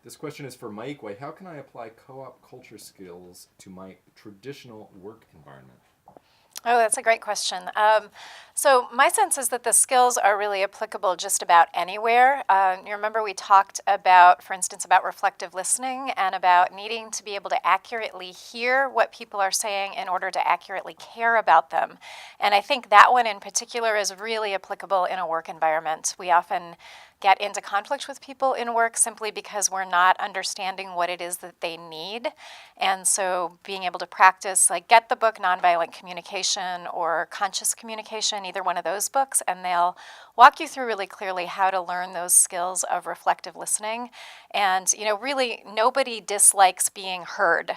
This question is for Mike. How can I apply co-op culture skills to my traditional work environment? Oh, that's a great question. So my sense is that the skills are really applicable just about anywhere. You remember we talked about, for instance, about reflective listening and about needing to be able to accurately hear what people are saying in order to accurately care about them. And I think that one in particular is really applicable in a work environment. We often get into conflict with people in work simply because we're not understanding what it is that they need. And so being able to practice, like get the book Nonviolent Communication or Conscious Communication, either one of those books, and they'll walk you through really clearly how to learn those skills of reflective listening. And, really nobody dislikes being heard.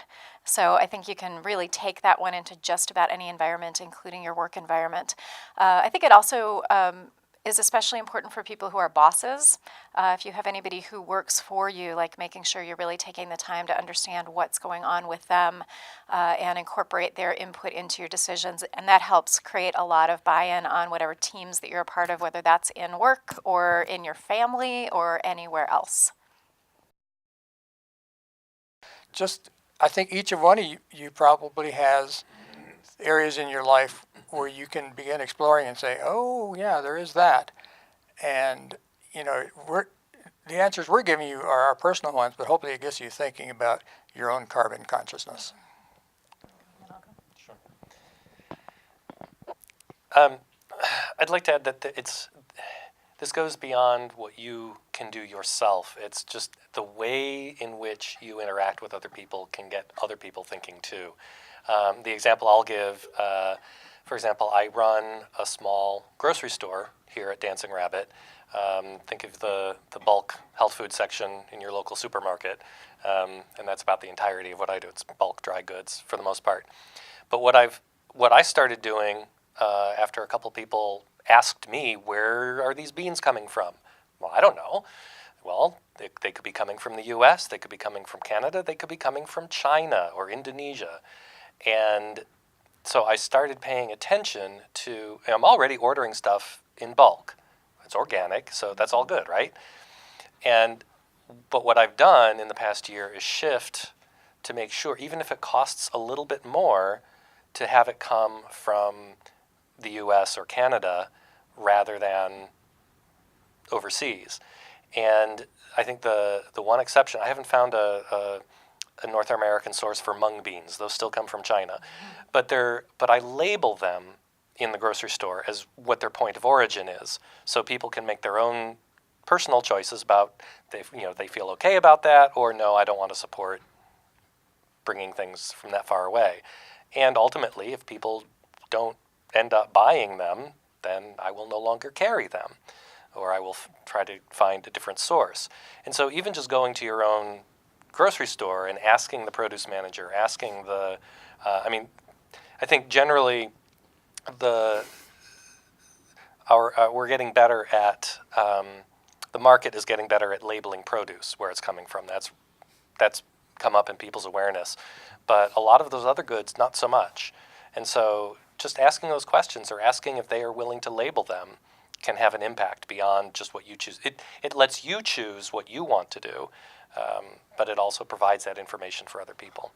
So I think you can really take that one into just about any environment, including your work environment. I think it also is especially important for people who are bosses. If you have anybody who works for you, like making sure you're really taking the time to understand what's going on with them and incorporate their input into your decisions. And that helps create a lot of buy-in on whatever teams that you're a part of, whether that's in work or in your family or anywhere else. I think each of one of you probably has areas in your life where you can begin exploring and say, oh, yeah, there is that. And, the answers we're giving you are our personal ones, but hopefully it gets you thinking about your own carbon consciousness. Sure. I'd like to add that this goes beyond what you can do yourself. It's just the way in which you interact with other people can get other people thinking too. The example I'll give, for example, I run a small grocery store here at Dancing Rabbit. Think of the bulk health food section in your local supermarket, and that's about the entirety of what I do. It's bulk dry goods for the most part. But what I started doing after a couple people asked me, where are these beans coming from? Well, I don't know. Well, they could be coming from the U.S., they could be coming from Canada, they could be coming from China or Indonesia. And so I started paying attention to, I'm already ordering stuff in bulk. It's organic, so that's all good, right? But what I've done in the past year is shift to make sure, even if it costs a little bit more, to have it come from the U.S. or Canada rather than overseas. And I think the one exception, I haven't found a North American source for mung beans. Those still come from China. But I label them in the grocery store as what their point of origin is, so people can make their own personal choices about they feel okay about that, or no, I don't want to support bringing things from that far away. And ultimately, if people don't end up buying them, then I will no longer carry them, or I will try to find a different source. And so even just going to your own grocery store and asking the produce manager, asking I think generally we're getting better at, the market is getting better at labeling produce, where it's coming from. That's come up in people's awareness. But a lot of those other goods, not so much. And so just asking those questions or asking if they are willing to label them can have an impact beyond just what you choose. It lets you choose what you want to do, but it also provides that information for other people.